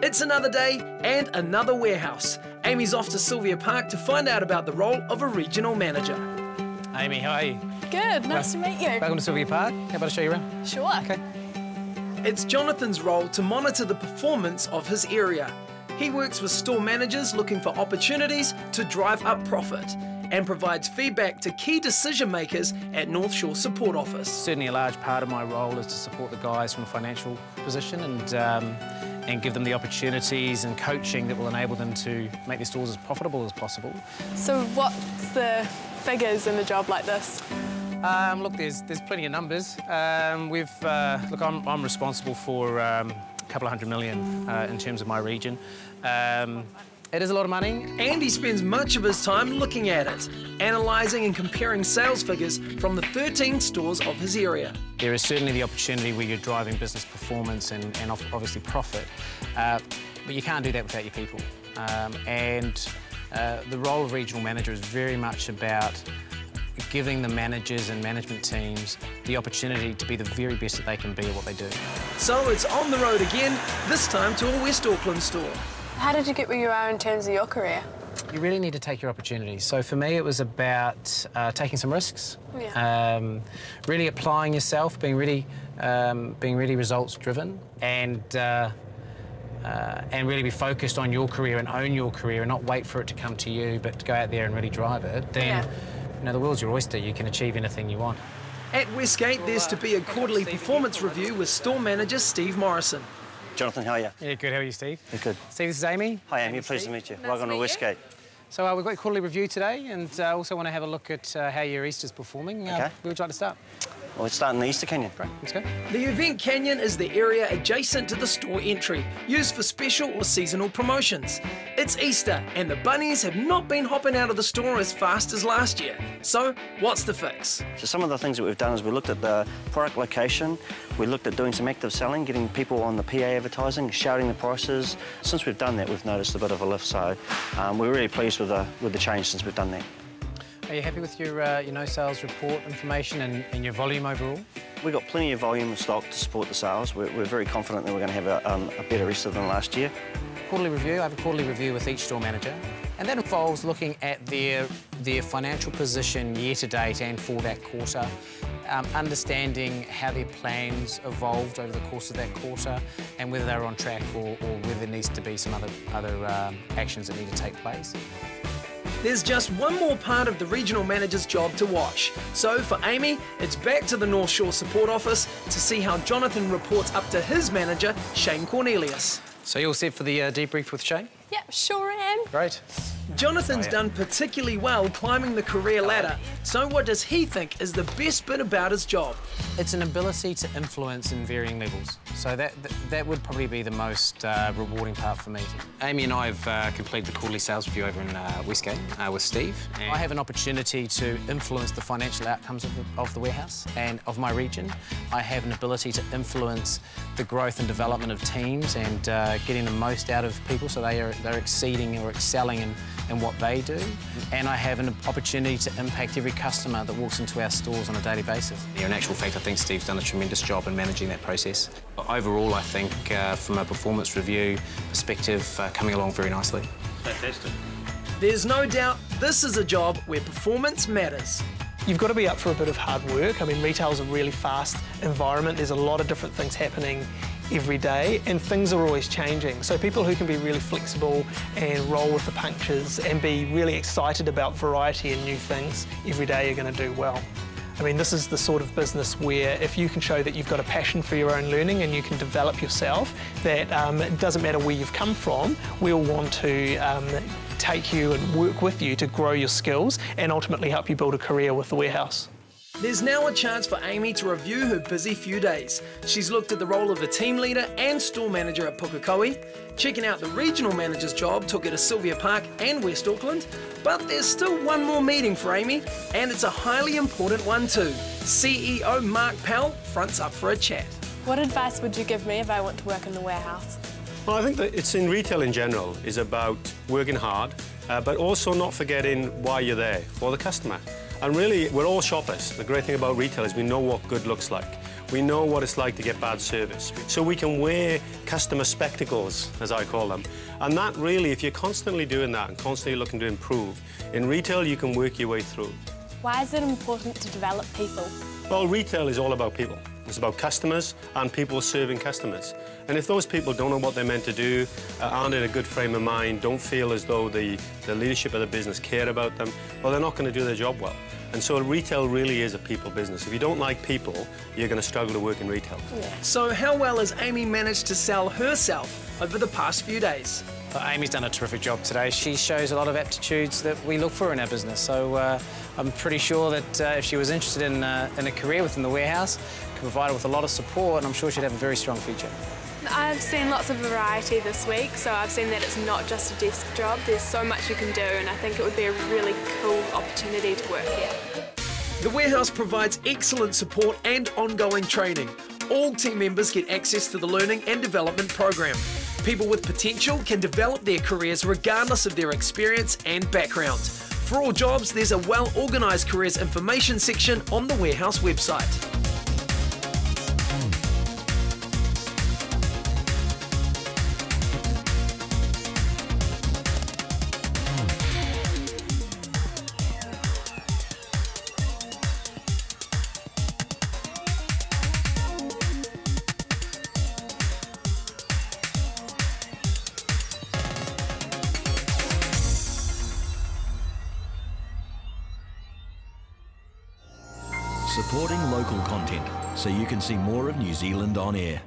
It's another day and another warehouse. Amy's off to Sylvia Park to find out about the role of a regional manager. Amy, how are you? Good, nice to meet you. Welcome to Sylvia Park. How about I show you around? Sure. Okay. It's Jonathan's role to monitor the performance of his area. He works with store managers looking for opportunities to drive up profit and provides feedback to key decision makers at North Shore Support Office. Certainly a large part of my role is to support the guys from a financial position and give them the opportunities and coaching that will enable them to make their stores as profitable as possible. So what's the figures in a job like this? Look, there's plenty of numbers. Look, I'm responsible for a couple of $100 million in terms of my region. It is a lot of money. And he spends much of his time looking at it, analysing and comparing sales figures from the 13 stores of his area. There is certainly the opportunity where you're driving business performance and obviously profit, but you can't do that without your people. The role of regional manager is very much about giving the managers and management teams the opportunity to be the very best that they can be at what they do. So it's on the road again, this time to a West Auckland store. How did you get where you are in terms of your career? You really need to take your opportunities. So for me, it was about taking some risks, really applying yourself, being really results-driven, and really be focused on your career and own your career and not wait for it to come to you, but to go out there and really drive it. Then, you know, the world's your oyster. You can achieve anything you want. At Westgate, there's to be a quarterly performance review with store manager Steve Morrison. Jonathan, how are you? Yeah, good. How are you, Steve? Yeah, good. Steve, this is Amy. Hi, Amy. Pleased to meet you. Welcome to Westgate. So we've got a quarterly review today, and also want to have a look at how your Easter's performing. Okay. Where would you like to start? Well, let's start in the Easter Canyon. Great, let's go. The event canyon is the area adjacent to the store entry, used for special or seasonal promotions. It's Easter, and the bunnies have not been hopping out of the store as fast as last year. So, what's the fix? So some of the things that we've done is we looked at the product location, we looked at doing some active selling, getting people on the PA advertising, shouting the prices. Since we've done that, we've noticed a bit of a lift, so we're really pleased with the change since we've done that. Are you happy with your no sales report information and your volume overall? We've got plenty of volume of stock to support the sales. We're very confident that we're going to have a better Easter than last year. Quarterly review. I have a quarterly review with each store manager, and that involves looking at their financial position year to date and for that quarter, understanding how their plans evolved over the course of that quarter, and whether they're on track or whether there needs to be some other actions that need to take place. There's just one more part of the regional manager's job to watch. So for Amy, it's back to the North Shore Support Office to see how Jonathan reports up to his manager, Shane Cornelius. So you all set for the debrief with Shane? Yep, sure am. Great. Jonathan's done particularly well climbing the career ladder. So what does he think is the best bit about his job? It's an ability to influence in varying levels. So that would probably be the most rewarding part for me. Amy and I have completed the quarterly sales review over in Westgate with Steve. I have an opportunity to influence the financial outcomes of the warehouse and of my region. I have an ability to influence the growth and development of teams and getting the most out of people so they're exceeding or excelling in what they do. And I have an opportunity to impact every customer that walks into our stores on a daily basis. Yeah, in actual fact, I think Steve's done a tremendous job in managing that process. Overall, I think from a performance review perspective, coming along very nicely. Fantastic. There's no doubt this is a job where performance matters. You've got to be up for a bit of hard work. I mean, retail's a really fast environment. There's a lot of different things happening every day, and things are always changing. So people who can be really flexible and roll with the punches and be really excited about variety and new things every day are going to do well. I mean, this is the sort of business where if you can show that you've got a passion for your own learning and you can develop yourself, that it doesn't matter where you've come from, we'll want to take you and work with you to grow your skills and ultimately help you build a career with the warehouse. There's now a chance for Amy to review her busy few days. She's looked at the role of a team leader and store manager at Pukekohe. Checking out the regional manager's job took her to Sylvia Park and West Auckland. But there's still one more meeting for Amy, and it's a highly important one too. CEO Mark Powell fronts up for a chat. What advice would you give me if I want to work in the warehouse? Well, I think that it's in retail in general is about working hard, but also not forgetting why you're there, for the customer. And really, we're all shoppers. The great thing about retail is we know what good looks like. We know what it's like to get bad service. So we can wear customer spectacles, as I call them. And that really, if you're constantly doing that and constantly looking to improve, in retail you can work your way through. Why is it important to develop people? Well, retail is all about people. It's about customers and people serving customers. And if those people don't know what they're meant to do, aren't in a good frame of mind, don't feel as though the leadership of the business care about them, well, they're not going to do their job well. And so retail really is a people business. If you don't like people, you're going to struggle to work in retail. Yeah. So how well has Amy managed to sell herself over the past few days? Well, Amy's done a terrific job today. She shows a lot of aptitudes that we look for in our business. So I'm pretty sure that if she was interested in a career within the warehouse, can provide her with a lot of support, and I'm sure she'd have a very strong future. I've seen lots of variety this week, so I've seen that it's not just a desk job. There's so much you can do, and I think it would be a really cool opportunity to work here. The warehouse provides excellent support and ongoing training. All team members get access to the Learning and Development program. People with potential can develop their careers regardless of their experience and background. For all jobs, there's a well-organised careers information section on the warehouse website. Supporting local content so you can see more of New Zealand on air.